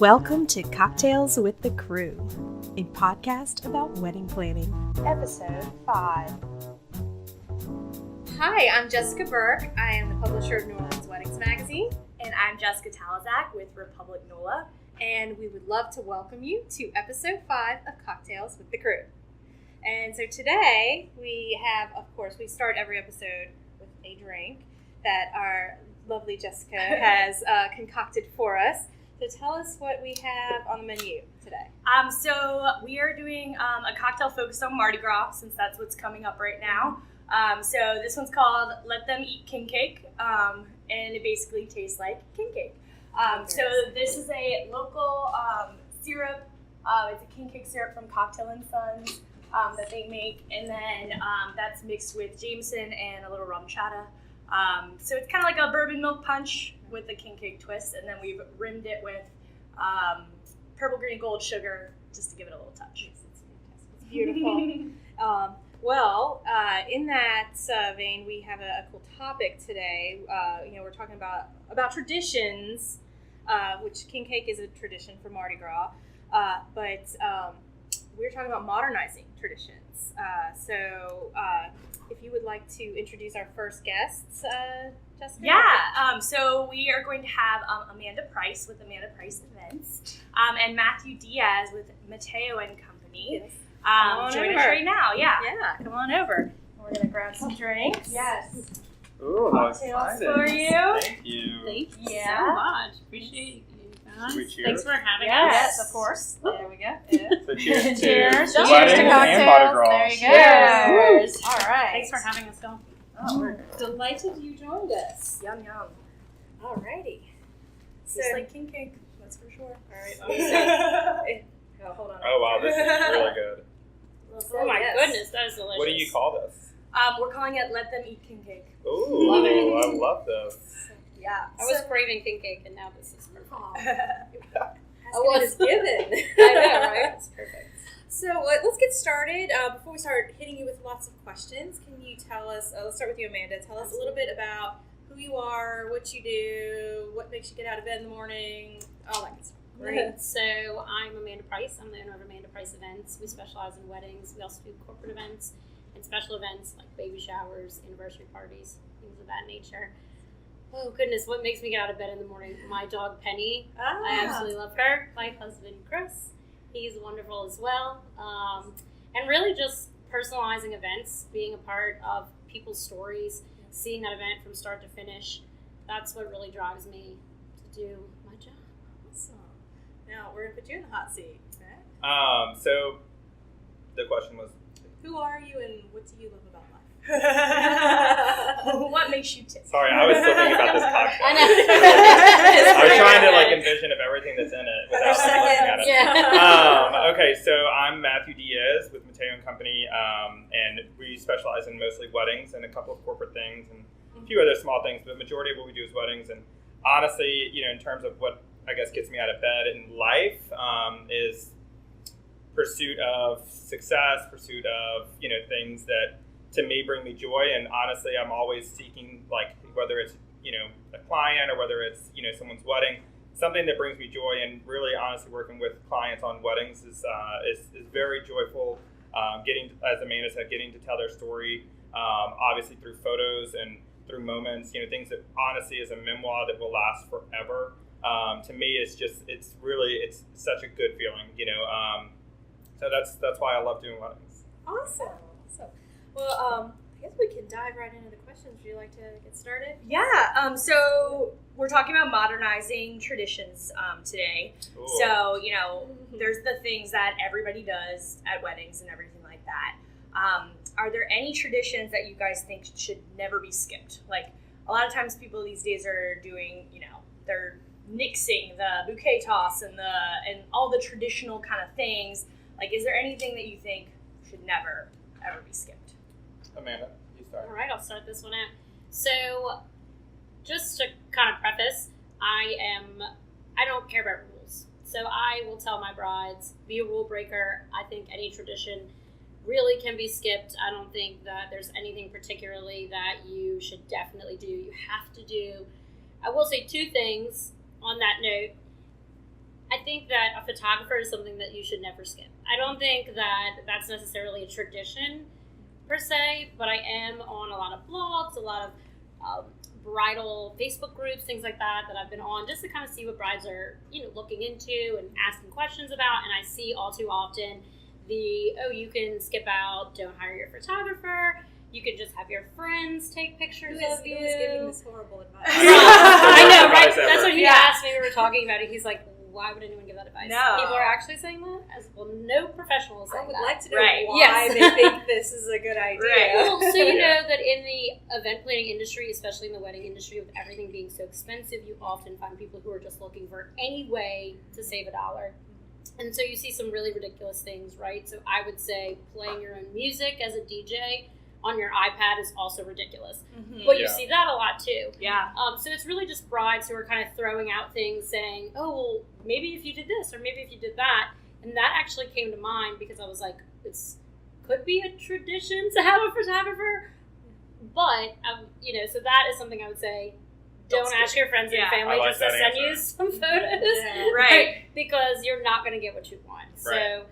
Welcome to Cocktails with the Crew, a podcast about wedding planning. Episode 5. Hi, I'm Jessica Burke. I am the publisher of New Orleans Weddings Magazine. And I'm Jessica Talazac with Republic NOLA. And we would love to welcome you to episode 5 of Cocktails with the Crew. And so today we have, of course, we start every episode with a drink that our lovely Jessica has concocted for us. So tell us what we have on the menu today. So we are doing a cocktail focused on Mardi Gras, since that's what's coming up right now. So this one's called Let Them Eat King Cake, and it basically tastes like king cake. So this is a local syrup. It's a king cake syrup from Cocktail and Sons that they make, and then that's mixed with Jameson and a little rum chata. So it's kind of like a bourbon milk punch with the king cake twist, and then we've rimmed it with purple, green, gold sugar just to give it a little touch. It's beautiful. In that vein, we have a cool topic today. We're talking about traditions, which king cake is a tradition for Mardi Gras, but we're talking about modernizing traditions. If you would like to introduce our first guests, Jessica? Yeah, so we are going to have Amanda Price with Amanda Price Events, and Matthew Diaz with Mateo and Company. Yes. Join us right now. Yeah, come on over. We're going to grab some drinks. Yes. Ooh, Cocktails for you. Thank you. Thank you Yeah. so much. Appreciate you guys. Should we cheers? Thanks for having Yes, us. of course. There we go. Yeah. So cheers Cheers. to Cheers weddings to and cocktails. Mardi Gras. There you go. Cheers. All right. Thanks for having us, y'all. Oh, we're delighted you joined us. Yum, yum. All righty. Tastes like king cake, that's for sure. All right. Hold on. Oh wow, this is really good. Oh my goodness, that is delicious. What do you call this? We're calling it Let Them Eat King Cake. Ooh, Love it. I love this. Yeah. I was craving king cake, and now this is perfect. I was given. I know, right? It's perfect. So let's get started. Before we start hitting you with lots of questions, can you tell us, let's start with you, Amanda. Tell us a little bit about who you are, what you do, what makes you get out of bed in the morning, all that good stuff. Great. So I'm Amanda Price. I'm the owner of Amanda Price Events. We specialize in weddings. We also do corporate events and special events like baby showers, anniversary parties, things of that nature. Oh goodness, what makes me get out of bed in the morning? My dog Penny. I absolutely love her. My husband Chris. He's wonderful as well. And really just personalizing events, being a part of people's stories, seeing that event from start to finish. That's what really drives me to do my job. Awesome. Now we're gonna put you in the hot seat. Okay? So the question was, Who are you and what do you love about life? What makes you tick? sorry, I was still thinking about this cocktail. I know. I was trying to envision of everything that's in it without looking at it. Yeah. Okay, so I'm Matthew Diaz with Mateo and Company, and we specialize in mostly weddings and a couple of corporate things and a few other small things, but the majority of what we do is weddings. And honestly, in terms of what I guess gets me out of bed in life, is pursuit of success, pursuit of things that to me bring me joy. And honestly, I'm always seeking, whether it's a client or whether it's someone's wedding, something that brings me joy. And really, honestly, working with clients on weddings is very joyful. Getting, as Amanda said, getting to tell their story, obviously through photos and through moments, things that honestly is a memoir that will last forever. To me, it's such a good feeling, So that's why I love doing weddings. Awesome. Well, I guess we can dive right into the questions. Would you like to get started? Yeah. So we're talking about modernizing traditions today. Ooh. So there's the things that everybody does at weddings and everything like that. Are there any traditions that you guys think should never be skipped? Like a lot of times, people these days are doing, they're nixing the bouquet toss and all the traditional kind of things. Like, is there anything that you think should never ever be skipped? Amanda, you start. All right, I'll start this one out. So, just to kind of preface, I don't care about rules. So I will tell my brides, be a rule breaker. I think any tradition really can be skipped. I don't think that there's anything particularly that you should definitely do. You have to do. I will say two things on that note. I think that a photographer is something that you should never skip. I don't think that that's necessarily a tradition per se, but I am on a lot of blogs, a lot of bridal Facebook groups, things like that I've been on just to kind of see what brides are, looking into and asking questions about. And I see all too often you can skip out, don't hire your photographer. You can just have your friends take pictures of you. Who is giving this horrible advice? I know, right? That's what he asked me. We were talking about it. He's like, why would anyone give that advice? No. People are actually saying that? Well, no professional is saying I would that. like to know Right. why they think this is a good idea. Right. Well, so you know that in the event planning industry, especially in the wedding industry, with everything being so expensive, you often find people who are just looking for any way to save $1. And so you see some really ridiculous things, right? So I would say playing your own music as a DJ on your iPad is also ridiculous. Mm-hmm. But you see that a lot too. Yeah. So it's really just brides who are kind of throwing out things saying, oh, well, maybe if you did this or maybe if you did that. And that actually came to mind because I was like, it's could be a tradition to have a photographer. But, so that is something I would say, don't ask your friends and family like just to send you some photos. Yeah. Right. Because you're not going to get what you want. Right. So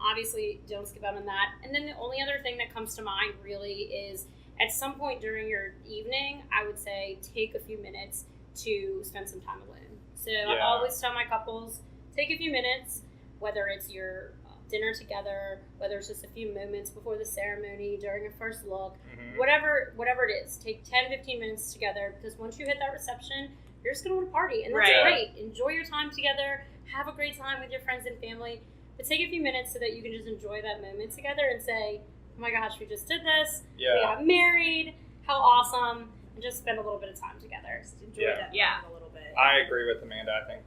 obviously don't skip out on that. And then the only other thing that comes to mind really is at some point during your evening, I would say take a few minutes to spend some time alone. So I always tell my couples, take a few minutes, whether it's your dinner together, whether it's just a few moments before the ceremony, during a first look, whatever it is, take 10-15 minutes together, because once you hit that reception, you're just going to want to party, and that's great. Enjoy your time together, have a great time with your friends and family, but take a few minutes so that you can just enjoy that moment together and say, oh my gosh, we just did this, we got married, how awesome, and just spend a little bit of time together. Just enjoy that moment a little bit. I agree with Amanda. I think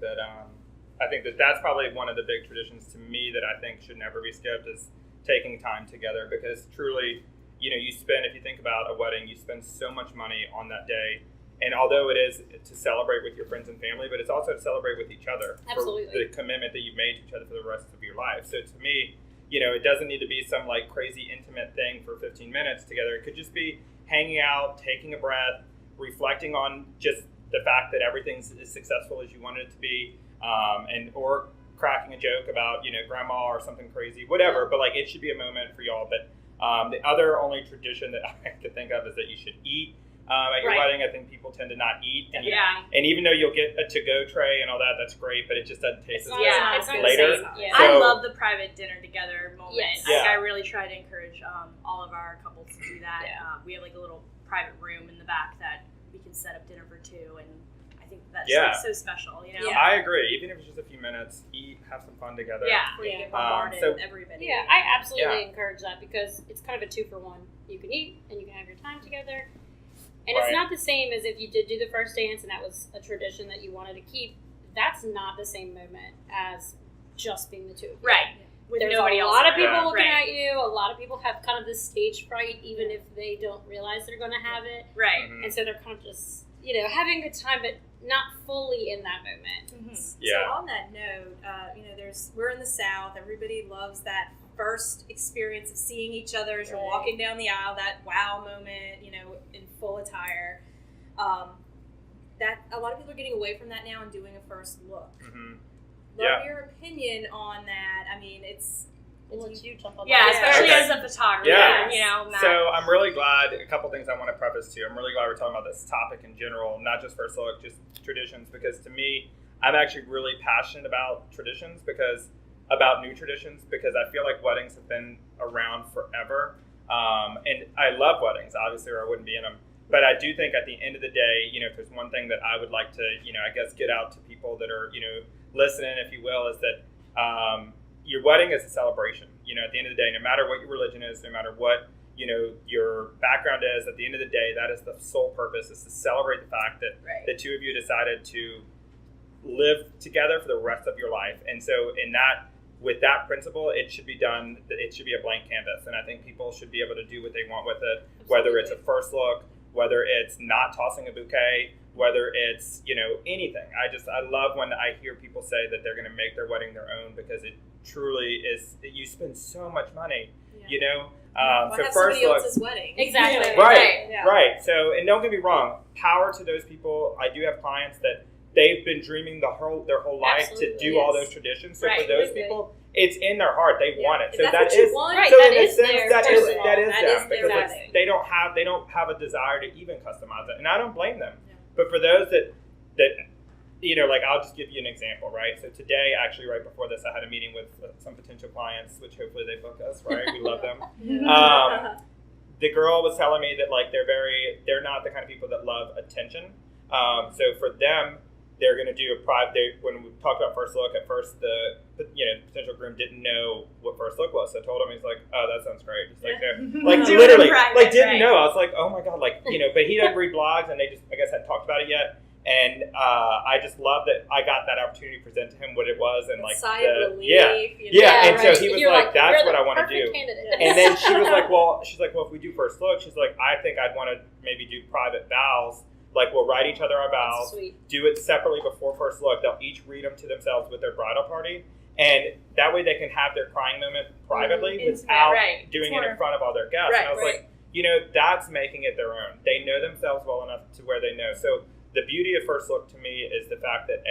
that that's probably one of the big traditions to me that I think should never be skipped is taking time together, because truly, you spend, if you think about a wedding, you spend so much money on that day. And although it is to celebrate with your friends and family, but it's also to celebrate with each other. Absolutely. For the commitment that you've made to each other for the rest of your life. So to me, it doesn't need to be some like crazy intimate thing for 15 minutes together. It could just be hanging out, taking a breath, reflecting on just the fact that everything's as successful as you wanted it to be, or cracking a joke about, grandma or something crazy, whatever. But like, it should be a moment for y'all. But the other only tradition that I could think of is that you should eat. At your wedding, I think people tend to not eat. And even though you'll get a to-go tray and all that, that's great, but it just doesn't taste as good later. Yeah. I love the private dinner together moment. Yes. I really try to encourage all of our couples to do that. We have like a little private room in the back that we can set up dinner for two, and I think that's like, so special, I agree. Even if it's just a few minutes, eat, have some fun together. Before you get bombarded with everybody. Yeah, I absolutely encourage that, because it's kind of a 2-for-1. You can eat and you can have your time together. And it's not the same as if you did do the first dance and that was a tradition that you wanted to keep. That's not the same moment as just being the two of you. Right. With There's nobody a else lot of around. people looking at you. A lot of people have kind of this stage fright, even if they don't realize they're going to have it. Right. And so they're kind of just, having a good time, but not fully in that moment. So on that note, we're in the South. Everybody loves that first experience of seeing each other as you're walking down the aisle, that wow moment, in full attire. That a lot of people are getting away from that now and doing a first look. Love your opinion on that. I mean, it's you jump on especially as a photographer. Matt. So I'm really glad, a couple things I want to preface too. I'm really glad we're talking about this topic in general, not just first look, just traditions, because to me, I'm actually really passionate about traditions, about new traditions, because I feel like weddings have been around forever. And I love weddings, obviously, or I wouldn't be in them. But I do think at the end of the day, if there's one thing that I would like to, I guess get out to people that are, listening, if you will, is that your wedding is a celebration. At the end of the day, no matter what your religion is, no matter what, your background is, at the end of the day, that is the sole purpose, is to celebrate the fact that the two of you decided to live together for the rest of your life. And so with that principle, it should be done, it should be a blank canvas. And I think people should be able to do what they want with it, whether it's a first look, whether it's not tossing a bouquet, whether it's, anything. I love when I hear people say that they're going to make their wedding their own, because it truly is, you spend so much money, why so have first somebody look, else's wedding? Exactly. Right. So, and don't get me wrong, power to those people. I do have clients that they've been dreaming their whole life to do all those traditions. So for those people, it's in their heart. They want it. So that's that what you is want. Right, so that in a is sense their that is personal- them their because thing. they don't have a desire to even customize it, and I don't blame them. But for those that like I'll just give you an example, right? So today, actually, right before this, I had a meeting with some potential clients, which hopefully they book us, right? We love them. The girl was telling me that like they're not the kind of people that love attention. So for them, they're going to do a private. When we talked about first look, at first the potential groom didn't know what first look was. So I told him, he's like, "Oh, that sounds great." Just like Do it literally, in private, like didn't right. know. I was like, "Oh my god!" Like but he doesn't read blogs, and they just I guess hadn't talked about it yet. And I just love that I got that opportunity to present to him what it was, and like sigh of relief. And so he was You're like, "That's "You're what the I want to do." perfect candidate. And then she was like, well, if we do first look, she's like, I think I'd want to maybe do private vows. Like, we'll write each other our vows, Sweet. do it separately before first look. They'll each read them to themselves with their bridal party. And that way they can have their crying moment privately without doing it in front of all their guests. Right, and I was like, that's making it their own. They know themselves well enough to where they know. So the beauty of first look to me is the fact that,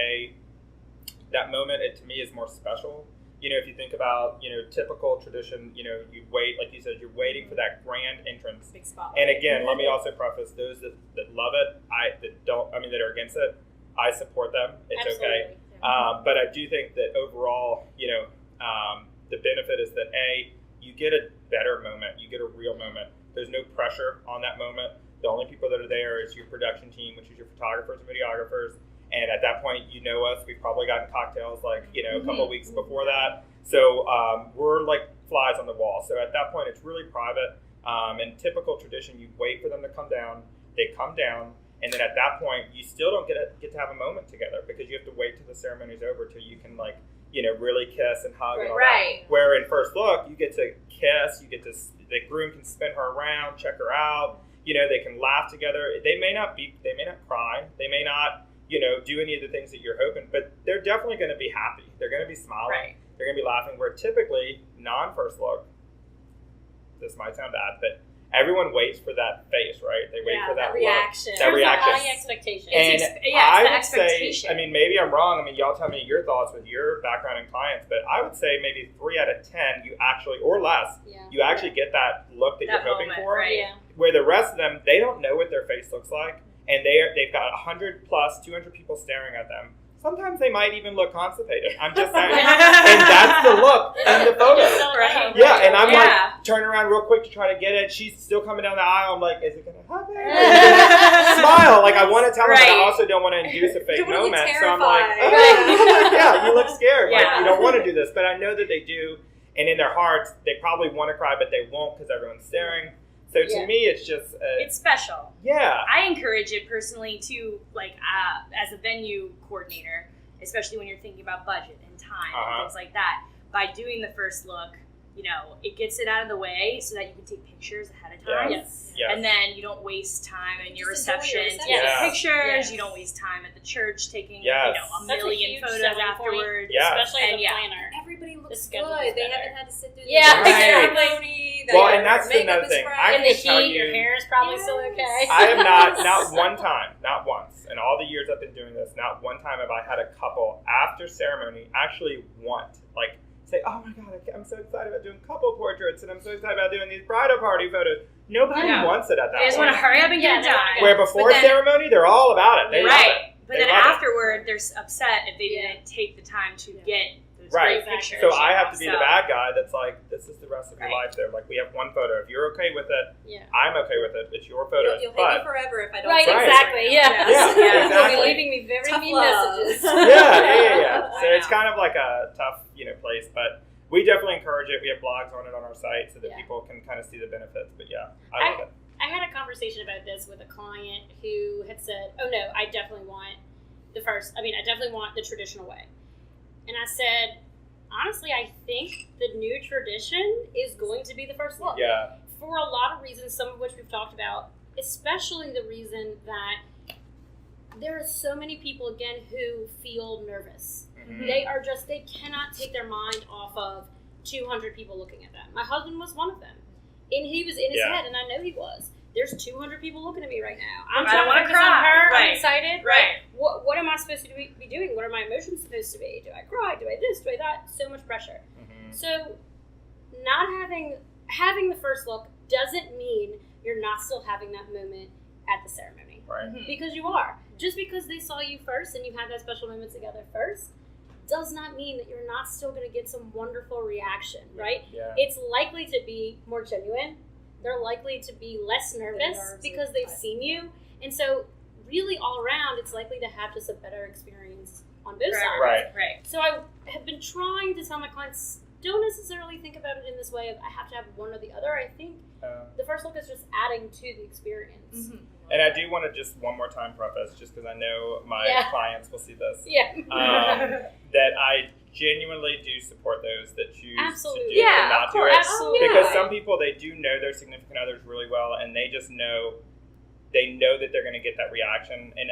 that moment, to me, is more special. If you think about, typical tradition, you wait, like you said, you're waiting for that grand entrance. Big spot. And again, let me also preface those that love it, that are against it, I support them. It's Absolutely. okay. But I do think that overall, the benefit is that you get a better moment, you get a real moment. There's no pressure on that moment. The only people that are there is your production team, which is your photographers and videographers. And at that point, you know us. We've probably gotten cocktails a couple of weeks before that. So we're like flies on the wall. So at that point, it's really private. In typical tradition, you wait for them to come down. They come down. And then at that point, you still don't get to have a moment together because you have to wait till the ceremony's over till you can really kiss and hug and all that. Where in first look, you get to kiss. The groom can spin her around, check her out. They can laugh together. They may not cry. They may not do any of the things that you're hoping, but they're definitely going to be happy. They're going to be smiling. Right. They're going to be laughing. Where typically, non-first look, this might sound bad, but everyone waits for that face, right? They wait for that reaction. Look, that reaction. High expectation. And I would say, maybe I'm wrong. Y'all tell me your thoughts with your background and clients, but I would say maybe 3 out of 10, you actually, or less, you actually get that look that you're hoping for. Right. Yeah. Where the rest of them, they don't know what their face looks like. And they've got 100 plus, 200 people staring at them. Sometimes they might even look constipated. I'm just saying. And that's the look in the photo. Right. Yeah, and I'm like turning around real quick to try to get it. She's still coming down the aisle. I'm like, is it going to happen? Smile. Like, I want to tell her, but I also don't want to induce a fake moment. So I'm like, you look scared. Yeah. Like, you don't want to do this. But I know that they do. And in their hearts, they probably want to cry, but they won't because everyone's staring. So to me, it's just... it's special. Yeah. I encourage it personally too, as a venue coordinator, especially when you're thinking about budget and time and things like that. By doing the first look, it gets it out of the way so that you can take pictures ahead of time. Yes. And then you don't waste time in your reception to Yeah. take pictures. Yes. You don't waste time at the church taking Yes. a That's a million huge photos selling point. afterwards. Yeah. Especially as And a planner. Everybody looks schedule good. is They better. haven't had to sit through the Yeah, ceremony. Well, and that's makeup another is thing. fresh. I And the can tell heat, your you- hair is probably still okay. I have not one time, not once, in all the years I've been doing this, not one time have I had a couple after ceremony actually say, oh my God, I'm so excited about doing couple portraits and I'm so excited about doing these bridal party photos. Nobody wants it at that They just point. want to hurry up and get it done. Where before ceremony, they're all about it. They love it. But They then love it. afterward, they're upset if they didn't take the time to get those Right. great pictures. So I have to be the bad guy that's like, this is the rest of your life. They're like, we have one photo. If you're okay with it, I'm okay with it. It's your photo. You'll hate me forever if I don't. Right, say this exactly. right now. Yeah. Yeah, exactly. You'll be leaving me very Tough mean love. messages. Yeah. So I it's know. kind of like a tough, place, but we definitely encourage it. We have blogs on it on our site so that people can kind of see the benefits. But I love it. I had a conversation about this with a client who had said, oh no, I definitely want I definitely want the traditional way. And I said, honestly, I think the new tradition is going to be the first look. Yeah. For a lot of reasons, some of which we've talked about, especially the reason that there are so many people, again, who feel nervous. Mm-hmm. They cannot take their mind off of 200 people looking at them. My husband was one of them. And he was in his head, and I know he was, there's 200 people looking at me right now. I'm I trying don't to wanna focus on cry. her. Right. I'm excited. Right. What am I supposed to be doing? What are my emotions supposed to be? Do I cry? Do I this? Do I that? So much pressure. Mm-hmm. So not having the first look doesn't mean you're not still having that moment at the ceremony. Right. Because you are. Just because they saw you first and you had that special moment together first does not mean that you're not still going to get some wonderful reaction, right? Yeah. It's likely to be more genuine. They're likely to be less nervous because they've seen you. And so really all around, it's likely to have just a better experience on both sides. Right. So I have been trying to tell my clients, don't necessarily think about it in this way of I have to have one or the other. I think the first look is just adding to the experience. Mm-hmm. And I do want to just one more time preface, just because I know my clients will see this, Yeah. that I genuinely do support those that choose Absolutely. to do it and Yeah, not of do course. it. Absolutely. Because some people, they do know their significant others really well, and they just know, they know that they're going to get that reaction. And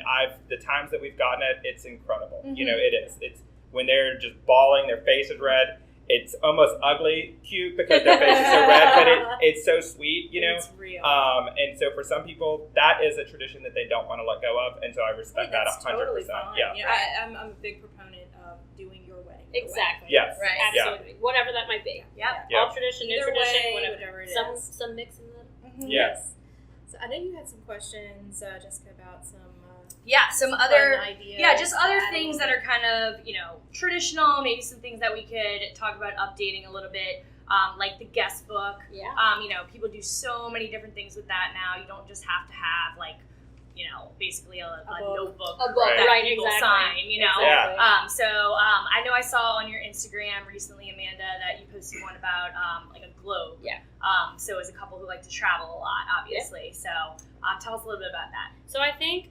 the times that we've gotten it, it's incredible. Mm-hmm. You know, it is. It's when they're just bawling, their face is red. It's almost ugly cute because their face is so red, but it's so sweet, you know? It's real. And so for some people, that is a tradition that they don't want to let go of, and so I respect that 100%. Totally fine. Yeah. You know, I'm a big proponent of doing your wedding. Exactly. Yes. Right. Absolutely. Whatever that might be. Yep. Yeah. All tradition, no Either tradition, way, whatever it some, is. Some mix in the Mm-hmm. Yes. So I know you had some questions, Jessica, about some Some fun other ideas. just other to add things on. that are kind of, traditional, maybe some things that we could talk about updating a little bit, like the guest book. Yeah. People do so many different things with that now. You don't just have to have, basically a notebook A book, that right, people exactly. sign, Yeah. I know I saw on your Instagram recently, Amanda, that you posted one about, a globe. Yeah. So as a couple who like to travel a lot, obviously. So tell us a little bit about that. So I think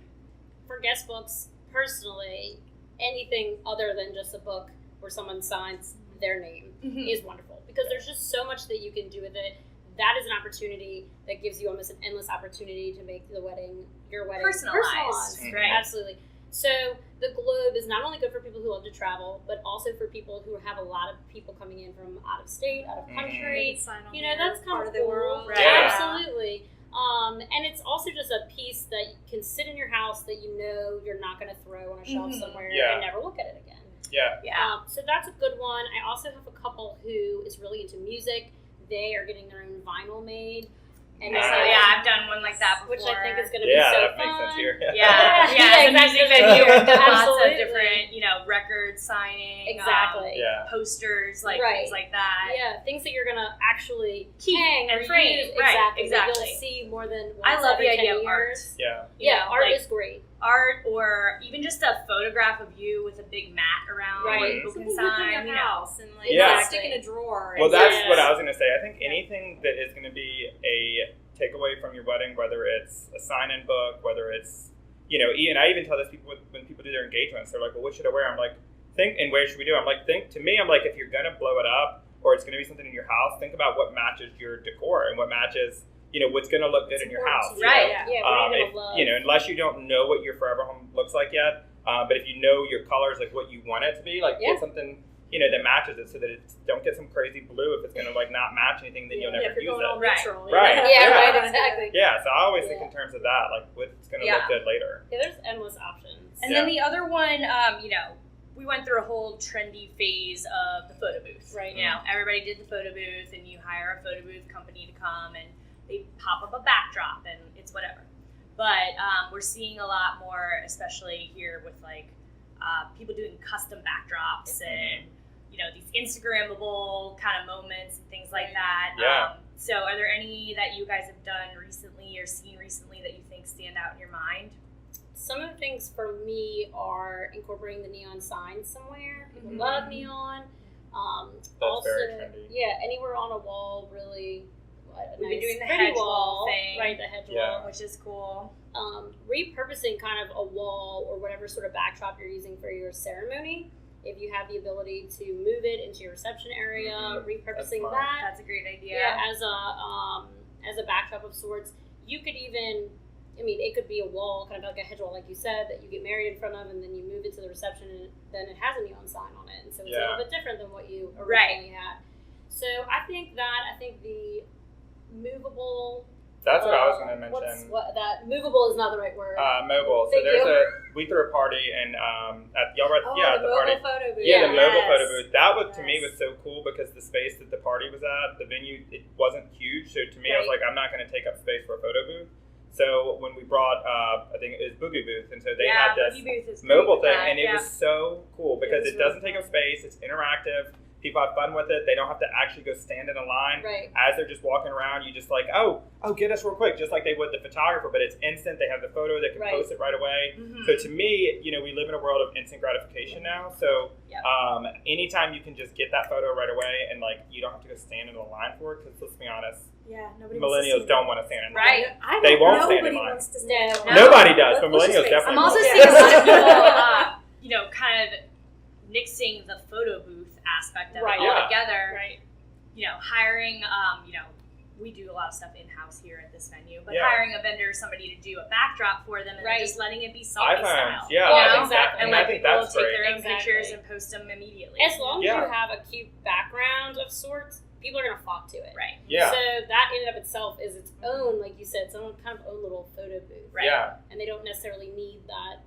for guest books, personally, anything other than just a book where someone signs their name is wonderful because there's just so much that you can do with it. That is an opportunity that gives you almost an endless opportunity to make your wedding Personalized. Right. Absolutely. So the globe is not only good for people who love to travel, but also for people who have a lot of people coming in from out of state, out of country. Sign on That's kind part of of the cool. world. Right. Yeah. Absolutely. And it's also just a piece that can sit in your house that you know you're not going to throw on a shelf somewhere Yeah. and never look at it again. Yeah. Yeah. So that's a good one. I also have a couple who is really into music. They are getting their own vinyl made. And Nice. so, I've done one like that before. which I think is going to Yeah, be so that fun. makes sense here. Yeah, Yeah, it's a music exactly. venue with lots of Absolutely. different, record signing, Exactly. Yeah. posters, Right. things like that. Yeah, things that you're going to actually Keep hang and or frame. use. Right, Exactly. That exactly. you'll see more than once I love every the idea 10 of art. years. Yeah. Yeah, art like is great. art, or even just a photograph of you with a big mat around Right. where people Something can you put sign. in your house and Yeah. stick in a drawer. Well, and that's Yeah. what I was going to say. I think anything that is going to be a takeaway from your wedding, whether it's a sign-in book, whether it's, and I even tell this people when people do their engagements, they're like, well, what should I wear? I'm like, and where should we do? I'm like, if you're going to blow it up or it's going to be something in your house, think about what matches your decor and what matches, what's going to look good in your house. Right. Yeah. Yeah, what are you If, going to love? unless you don't know what your forever home looks like yet, but if you know your colors, like what you want it to be, Yeah. get something that matches it, so that don't get some crazy blue if it's going to not match anything that you'll never if you're use going all it. Right. neutral. Right. Yeah, Yeah. right, exactly. Yeah, so I always think Yeah. in terms of that, like what's going to Yeah. look good later. Yeah, there's endless options. And then the other one, we went through a whole trendy phase of the photo booth. Right. Everybody did the photo booth, and you hire a photo booth company to come, and they pop up a backdrop, and it's whatever. But we're seeing a lot more, especially here with people doing custom backdrops and these Instagrammable kind of moments and things like that. Yeah. So are there any that you guys have done recently or seen recently that you think stand out in your mind? Some of the things for me are incorporating the neon signs somewhere. People Mhm. love neon. Also, very trendy. yeah, anywhere on a wall, really. We've been doing the pretty hedge wall thing. right? The hedge Yeah. wall. Which is cool. Repurposing kind of a wall or whatever sort of backdrop you're using for your ceremony. If you have the ability to move it into your reception area, Mhm. repurposing That's smart. that. That's a great idea. Yeah, as a backdrop of sorts. You could even, it could be a wall, kind of like a hedge wall, like you said, that you get married in front of, and then you move it to the reception, and then it has a neon sign on it, and so it's a little bit different than what you originally had. So I think the movable That's what I was going to mention. That movable is not the right word. Mobile. So Thank there's you. we threw a party and at y'all were at, the at the party. mobile photo booth. Yeah, the mobile Yes. photo booth. That was to me Yes. was so cool because the space that the party was at, the venue, it wasn't huge. So to me, I was Right. like, I'm not going to take up space for a photo booth. So when we brought, I think it was Boogie Booth, and so they had this Boogie Booth is mobile great thing, with that, and it was so cool because was it doesn't really take up fun. space. It's interactive. People have fun with it. They don't have to actually go stand in a line. Right. As they're just walking around, you just like, oh, get us real quick, just like they would the photographer, but it's instant. They have the photo, they can Right. post it right away. Mhm. So to me, we live in a world of instant gratification now. So Yep. anytime you can just get that photo right away and like you don't have to go stand in a line for it, because let's be honest, Yeah, nobody millennials don't want to stand in line. Right. They won't stand in Nobody line. wants to stand in No. line. Nobody does, but Let's just millennials face it. definitely I'm also won't. seeing a lot of people, kind of nixing the photo booth aspect of Right. it Yeah. altogether. Right. Hiring, we do a lot of stuff in-house here at this venue, but Yeah. hiring a vendor, somebody to do a backdrop for them, and then Right. just letting it be selfie iPhones, style. yeah, you I know? think that, Exactly. And I let think people that's take great. their own Exactly. pictures and post them immediately. As long as Yeah. you have a cute background of sorts, people are going to flock to it. Right. Yeah. So that in and of itself is its own, like you said, its own kind of own little photo booth. Right. Yeah. And they don't necessarily need that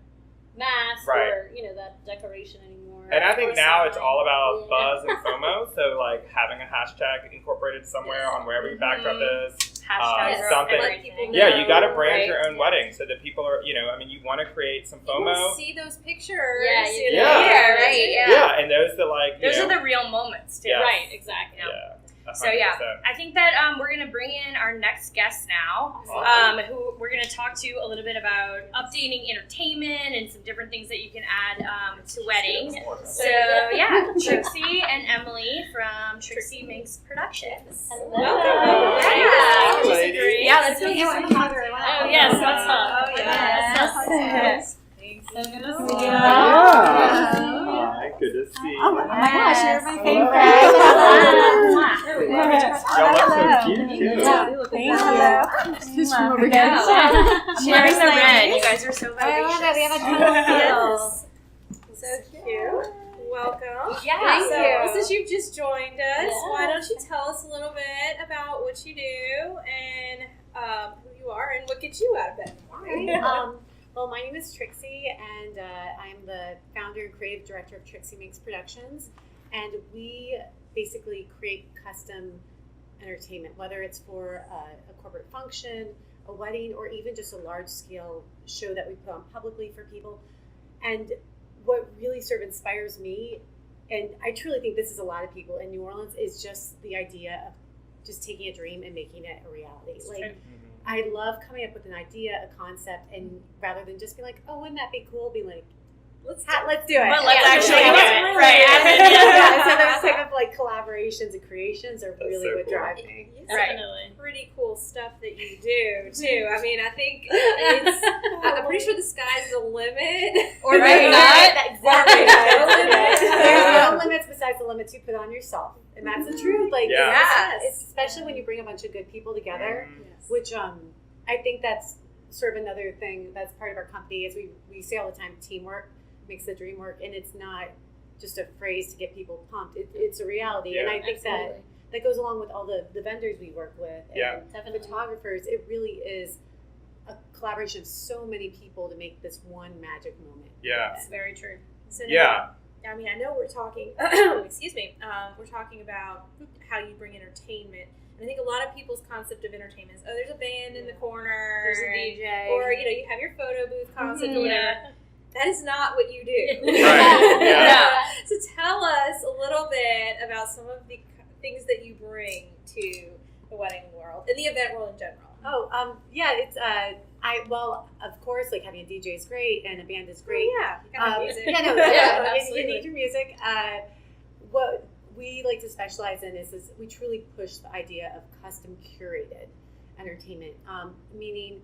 mask Right. or, that decoration anymore. And I think Or now it's something. all about Yeah. buzz and FOMO. So like having a hashtag incorporated somewhere on wherever your backdrop is. Hashtags are something. Let people Yeah, know, you got to brand right? your own wedding so that people are, you want to create some People FOMO. see those pictures. Yeah, you you know? do. Yeah, right. Yeah. Yeah, and those that like, Those are the real moments, too. Yeah. Right, exactly. yeah. So, yeah. 100%. I think that we're going to bring in our next guest now, Awesome. who we're going to talk to a little bit about updating entertainment and some different things that you can add to weddings. So, yeah, Trixie and Emily from Trixie Minx Productions. Hello. Welcome. Hi, Yeah. ladies. Yeah, let's go. Oh, yes, let's talk. Oh, yes. So good to see see you. you. Hi, good to see you. Oh my gosh, you're my favorite. There we go. Y'all look so cute, too. Thank you. Just from over Yeah. here. Sharing the red. You guys are so I vivacious. love it. We have a ton of Yes. So cute. Welcome. Yeah. So, since you've just joined us, Yeah. why don't you tell us a little bit about what you do and who you are and what gets you out of bed in the morning? Well, my name is Trixie, and I'm the founder and creative director of Trixie Minx Productions. And we basically create custom entertainment, whether it's for a corporate function, a wedding, or even just a large-scale show that we put on publicly for people. And what really sort of inspires me, and I truly think this is a lot of people in New Orleans, is just the idea of just taking a dream and making it a reality. Like, I love coming up with an idea, a concept, and rather than just be like, oh, wouldn't that be cool? Be like, let's do it. But let's Yeah, actually yeah, do yeah. it. Right. Yeah, so those type of like collaborations and creations are That's really so what cool. drive me. Right. Definitely. Pretty cool stuff that you do too. I mean, I think I'm pretty sure the sky's the limit. Or Right. maybe not. Exactly. No limits. There's no limits besides the limits you put on yourself, and that's the truth. Like, Yeah. it's especially when you bring a bunch of good people together, Yes. which I think that's sort of another thing that's part of our company is we say all the time, teamwork makes the dream work, and it's not just a phrase to get people pumped. It's a reality, and Yeah. I think that goes along with all the vendors we work with and Yeah. Definitely. photographers. It really is a collaboration of so many people to make this one magic moment. Yeah. It's very true. So now, Yeah. I mean, I know we're talking. Excuse me. We're talking about how you bring entertainment. And I think a lot of people's concept of entertainment is, oh, there's a band in the corner, There's a DJ. or you have your photo booth concept or Mhm. whatever. That is not what you do. Right, yeah. So tell us a little bit about some of the things that you bring to the wedding world and the event world in general. Oh, yeah, it's of course, like having a DJ is great and a band is great. Oh, yeah, you gotta have music. Yeah, no, Yeah, yeah, you absolutely. need your music. What we like to specialize in is we truly push the idea of custom curated entertainment, meaning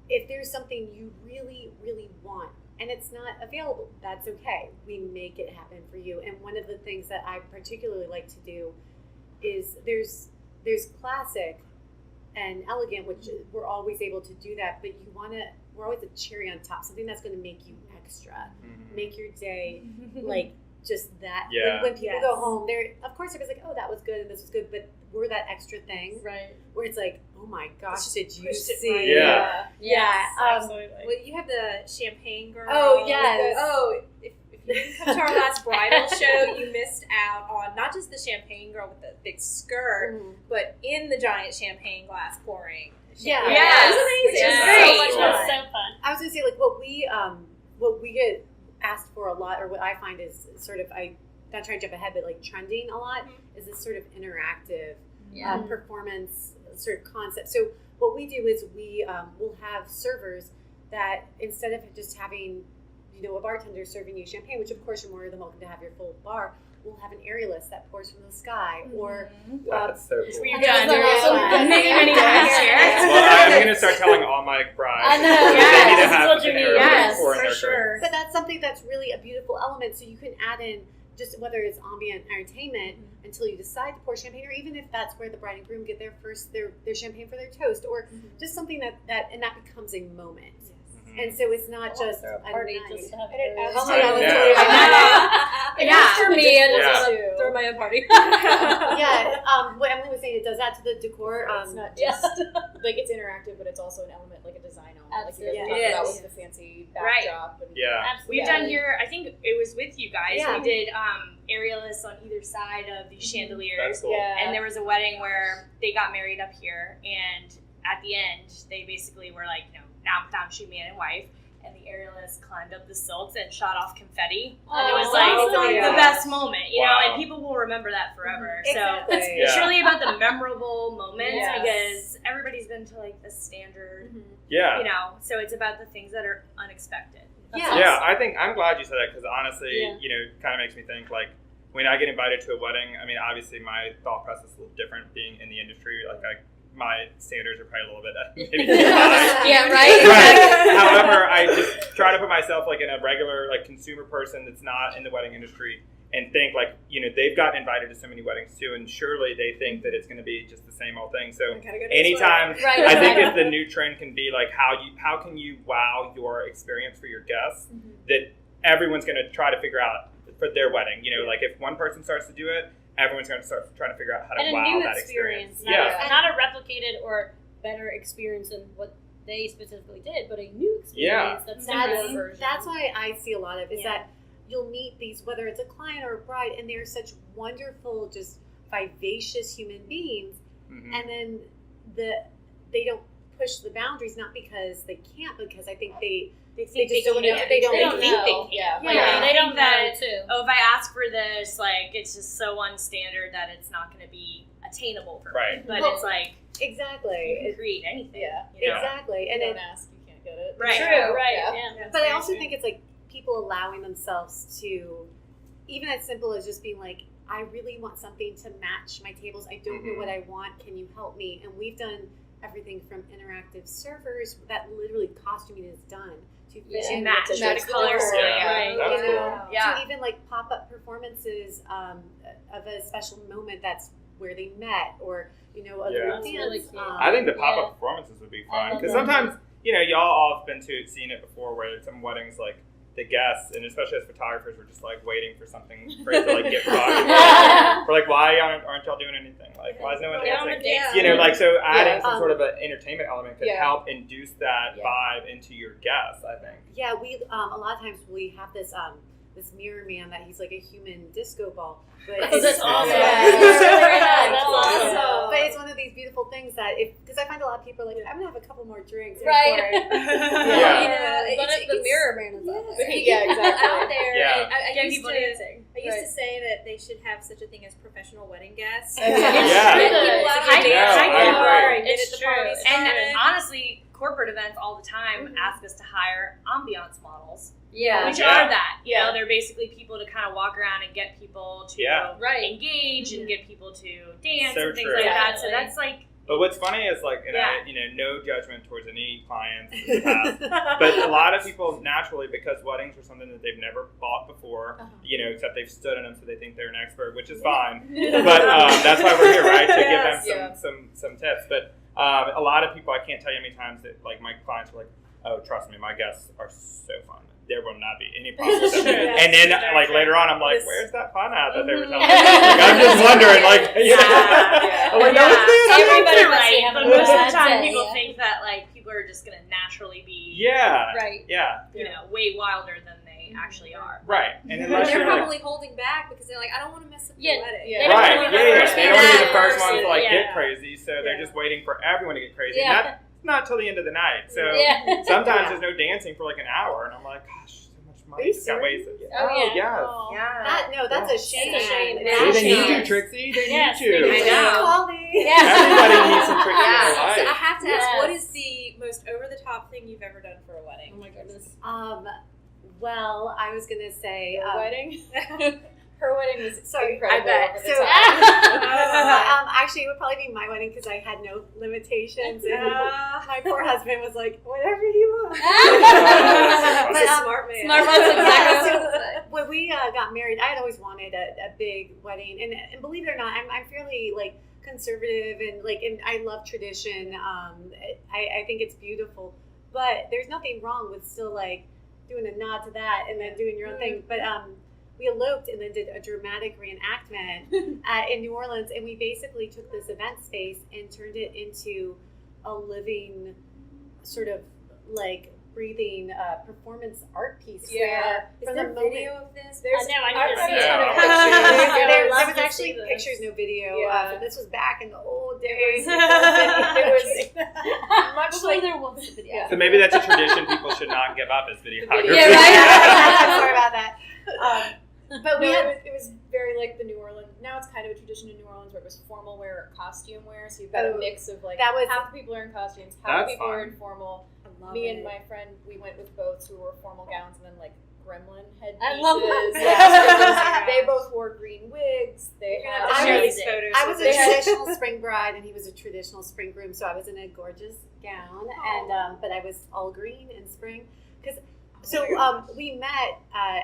if there's something you really, really want and it's not available, that's okay. We make it happen for you. And one of the things that I particularly like to do is there's classic and elegant, which we're always able to do that, but we're always a cherry on top, something that's going to make you extra, make your day like just that. Yeah. When people Yes. go home, they're of course it was like, oh, that was good and this was good, but we're that extra thing Right. where it's like, oh my gosh, Just did you pushed it see? right. Yeah. Yeah. Absolutely. Well, you have the champagne girl. Oh, yes. If you didn't come to our last bridal show, you missed out on not just the champagne girl with the big skirt, Mhm. but in the giant champagne glass pouring. Yeah. champagne. Yes. It was amazing. Which It is was great. so much It was fun. so fun. I was gonna say like what we get asked for a lot, or what I find is sort of not trying to jump ahead, but like trending a lot is this sort of interactive performance sort of concept. So what we do is we will have servers that instead of just having a bartender serving you champagne, which of course you're more than welcome to have your full bar, we'll have an aerialist that pours from the sky, or That's so cool. We've And done that's so fun. many last year. Well, I'm going to start telling all my brides. I know, that yes, they need to this is have what you an need, aerial yes, pour in for their sure. But that's something that's really a beautiful element. So you can add in just whether it's ambient entertainment until you decide to pour champagne, or even if that's where the bride and groom get their champagne for their toast, or just something that becomes a moment. And so it's not just a party night. just to have And it adds Oh to my God, it. that's Yeah. Yeah, for me, I just Yeah. want to throw my own party. Yeah, what Emily was saying, it does add to the decor. It's not Yes. just like it's interactive, but it's also an element, like a design element, Absolutely. like you guys It talked about is. with the fancy Right. backdrop. And Yeah. Absolutely. We've done here, I think it was with you guys, Yeah. we did aerialists on either side of these chandeliers. That's cool. Yeah. And there was a wedding where they got married up here, and at the end, they basically were like, now shoot man and wife. And the aerialist climbed up the stilts and shot off confetti. And it was like awesome. the best moment, you know, Wow. and people will remember that forever. Exactly. So it's Yeah. really about the memorable moments Yes. because everybody's been to like the standard, Yeah. so it's about the things that are unexpected. Yeah. Yeah, I'm glad you said that because honestly, Yeah. kind of makes me think like when I get invited to a wedding, I mean, obviously my thought process is a little different being in the industry. Like my standards are probably a little bit maybe too high. Yeah, right. Right. However, I just try to put myself like in a regular like consumer person that's not in the wedding industry and think like, they've gotten invited to so many weddings too, and surely they think that it's going to be just the same old thing. So anytime, Right. I think if the new trend can be like how can you wow your experience for your guests, that everyone's going to try to figure out for their wedding. Like if one person starts to do it, everyone's going to start trying to figure out how to And a wow new that experience. experience. Not a replicated or better experience than what they specifically did, but a new experience that's That's, similar. that's why I see a lot of is Yeah. that you'll meet these, whether it's a client or a bride, and they're such wonderful, just vivacious human beings, Mhm. and then they don't push the boundaries, not because they can't, because I think they think just they don't can't. know. They don't They know. think they can. Yeah. Like, Yeah, they they think don't know that, too. if I ask for this, like, it's just so unstandard that it's not going to be attainable for Right. me. But Well, it's like, you Exactly. can create anything. Yeah. You know? Exactly. And Don't then, ask, you can't get it. Right. True, right. Yeah. Yeah. but I also think it's like people allowing themselves to, even as simple as just being like, I really want something to match my tables. I don't know what I want. Can you help me? And we've done everything from interactive servers that literally costuming is done to Yeah. fishing Match Match the color the scheme. Yeah. Right. That's you know, cool. Yeah. to even like pop-up performances of a special moment that's where they met, or a Yeah. little That's dance. really cute. I think the pop-up Yeah. performances would be I fun love because that. sometimes y'all all have been seen it before where some weddings like the guests and especially as photographers were just like waiting for something for it to like get bugged. We're like, why aren't y'all doing anything? Like, why is no one Get on a dancing? date. Like so adding Yeah. some sort of an entertainment element could Yeah. help induce that Yeah. vibe into your guests, I think. Yeah, we a lot of times we have this mirror man that he's like a human disco ball, but Oh, that's awesome. Yeah. That's That's awesome. awesome. But it's one of these beautiful things that because I find a lot of people are like, I'm gonna have a couple more drinks, Right. Yeah. But if the mirror man is up. Yeah, exactly. out there. Yeah. And I Get used people to, dancing. I used Right. to say that they should have such a thing as professional wedding guests. Yeah. Yeah. Get people out I- here dancing I more agree. and get It's at the true. party It's And started. honestly, corporate events all the time ask us to hire ambiance models, Yeah. which Yeah. are that. You Yeah. know, they're basically people to kind of walk around and get people to Yeah. Right. engage and get people to dance So and things true. like that. So Definitely. that's like, But what's funny is like, and Yeah. no judgment towards any clients in the past, but a lot of people naturally, because weddings are something that they've never bought before, except they've stood in them, so they think they're an expert, which is fine. But that's why we're here, right? To Yes. give them some tips. But a lot of people, I can't tell you how many times that like my clients were like, "Oh, trust me, my guests are so fun. there will not be any problem with it. Sure. And then, Sure, like, sure. later on, I'm like, where's that fun at that they were telling me? Like, I'm just wondering, like, I'm like, no, it's there. Everybody You're must right, have but a most of bad the time day, people yeah. think that like people are just gonna naturally be Right. you know, way wilder than they actually are. Right. And But unless they're you're like, probably holding back because they're like, I don't want to mess up Yeah. your wedding. Yeah. They don't right, wanna be the yeah, first they don't want to be the person. first one to like Yeah. get crazy, so they're Yeah. just waiting for everyone to get crazy. Yeah. And that's not till the end of the night. So Yeah. sometimes Yeah. there's no dancing for like an hour, and I'm like, gosh, so much Are money you just got serious? wasted. Oh, yeah. Yes. Yeah. That's a shame. That's a shame. See, That's they need shame. you, Trixie. They Yes, need you. they do. I know. Call me. Everybody needs some Trixie in Yeah. their So I life. have to ask, Yes. what is the most over-the-top thing you've ever done for a Oh wedding? my goodness. Well, I was gonna say. Her wedding? Her wedding was Sorry, incredible. I bet. Over the So- top. Actually, it would probably be my wedding because I had no limitations, and my poor husband was like, "Whatever you want." He's a But, smart man. Smart man's exactly so what I was gonna say. when we got married, I had always wanted a big wedding, and believe it or not, I'm fairly like conservative and I love tradition. I think it's beautiful, but there's nothing wrong with still like doing a nod to that and then doing your own thing. But we eloped and then did a dramatic reenactment in New Orleans, and we basically took this event space and turned it into a living sort of like breathing performance art piece. Yeah. Is From there the moment- video of this? There's I know, I I've need to got see a it. ton of Yeah. pictures. I there would love was to actually see this. pictures, no video. Yeah. But this was back in the old It days. was much Hopefully like there was a video. Yeah. So maybe that's a tradition people should not give up as videography. Yeah, right. Sorry about that. But we no, had it was very like the New Orleans. Now it's kind of a tradition in New Orleans where it was formal wear or costume wear. So you've got a mix of like that was half the people are in costumes, half That's the people are fun. in formal. I love Me it. and my friend, we went with both who were formal gowns and then like gremlin headpieces. I love that. Yeah, they both wore green wigs. They You're had gonna have to I share was- these photos. I was with a us. traditional spring bride, and he was a traditional spring groom. So I was in a gorgeous gown, and but I was all green in spring. We met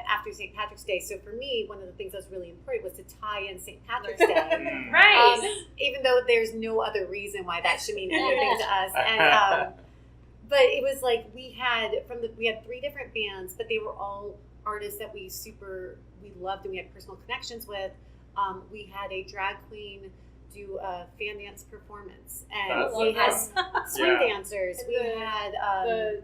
after St. Patrick's Day. So for me, one of the things that was really important was to tie in St. Patrick's Day. Right. Even though there's no other reason why that should mean anything to us. And but it was like we had 3 different bands, but they were all artists that we loved and we had personal connections with. We had a drag queen do a fan dance performance, and That's we had awesome. swing Yeah. dancers. And We the- had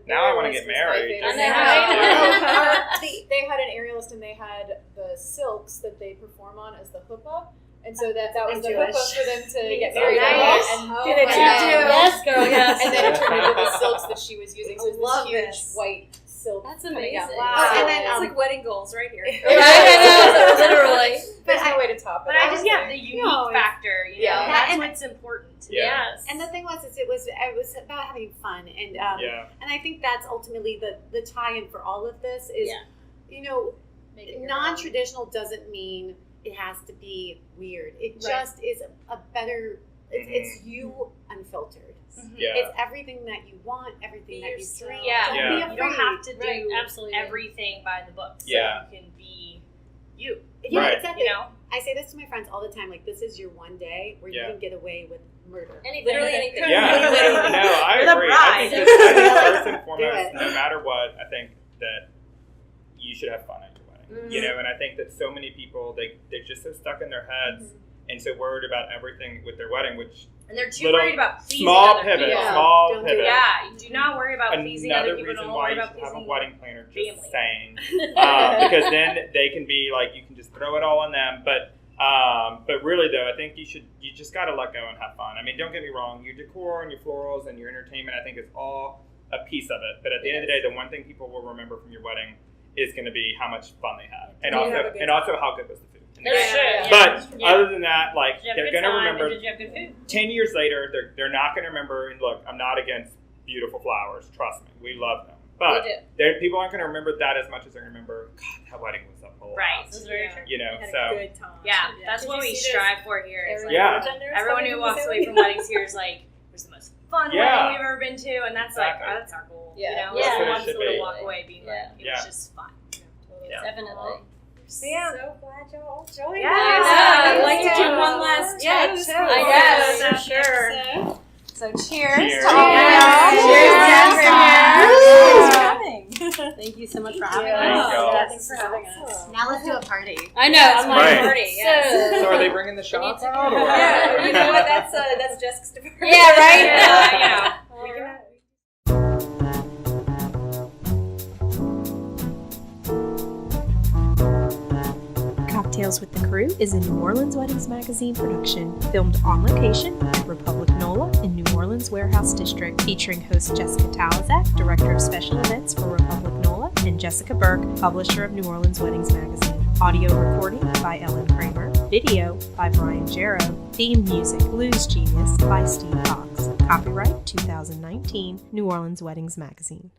Now I wanna get married. I know, Yeah. right? They had an aerialist and they had the silks that they perform on as the huppah. And so that was I'm the Jewish. huppah for them to get Oh, married nice. on. Oh, Did it my too. God. Yes, girl, yes. And then it turned into the silks that she was using. So it's Love this huge this. white silk. That's coming down. amazing. Wow. So And then, It's like wedding goals right here. Literally. there's no way to top it. But I just honestly. the unique No, it's- factor, you know, Yeah. that's And- what's important to me. Yeah. Yes. and the thing was, it was about having fun, and Yeah. and I think that's ultimately the tie-in for all of this is, Yeah. you know, Make it your own. non-traditional doesn't mean it has to be weird. It Right. just is a better. It's you unfiltered. Yeah. It's everything that you want, everything Be that yourself. you dream. Yeah. Don't Yeah. be You afraid. don't have to do Right, absolutely. everything by the book. So Yeah. you can be you. Yeah, Right. exactly. You know? I say this to my friends all the time. Like, this is your one day where you Yeah. can get away with murder. Literally anything. Yeah, Literally no, anything. I You're the agree. I bride. think first and Do foremost, it. no matter what, I think that you should have fun at your wedding. You know, and I think that so many people they're just so stuck in their heads and so worried about everything with their wedding, which And they're too Little worried about pleasing small other pivot, people. Yeah. small Don't do pivot. Yeah, do not worry about pleasing Another other people. reason Don't why worry you about should have a pleasing wedding planner. Just family. saying, because then they can be like, you can just throw it all on them. But really though, I think you just got to let go and have fun. I mean, don't get me wrong. Your decor and your florals and your entertainment, I think is all a piece of it. But at the end of the day, the one thing people will remember from your wedding is going to be how much fun they had, and Did you have a good also how good was the food. And the That's game. true. Yeah. But Yeah. other than that, like Did you have a they're good going to time, remember. and did you have good food? 10 years later, they're not going to remember. And look, I'm not against beautiful flowers. Trust me, we love them. But We people aren't going to remember that as much as they're going to remember. God, that wedding was a blast. Right. This is very true. You know, Had so a good time. Yeah, that's Did what you we see strive for here. Is like, Yeah. everyone who walks away from weddings here is like, it was the most fun Yeah. wedding we've ever been to, and that's Exactly. like, oh, that's our goal. Yeah. You know, Yeah. everyone That's what it wants to should walk be. away being Yeah. like, it Yeah. was just fun. Yeah. Definitely. So yeah. So glad y'all joined Yeah. us. Yeah. I'd like to do Yeah. one last toast. I guess, guess, for sure. So cheers. Cheers. to all y'all. Cheers. Cheers. Cheers. Cheers. Thanks for coming. Thank you so much for Thank having you. us. y'all. Thanks for having us. Now let's do a party. I know. I'm like, Right. Party, yes. So are they bringing the shots out? Or? Yeah, you know what? That's Jessica's department. Yeah, right? Yeah. All right. Cocktails with the Crew is a New Orleans Weddings Magazine production, filmed on location at Republic NOLA in New Orleans Warehouse District, featuring host Jessica Talazac, Director of Special Events for Republic NOLA, and Jessica Burke, Publisher of New Orleans Weddings Magazine. Audio recording by Ellen Kramer. Video by Brian Jarrow. Theme music, Blues Genius by Steve Cox. Copyright 2019, New Orleans Weddings Magazine.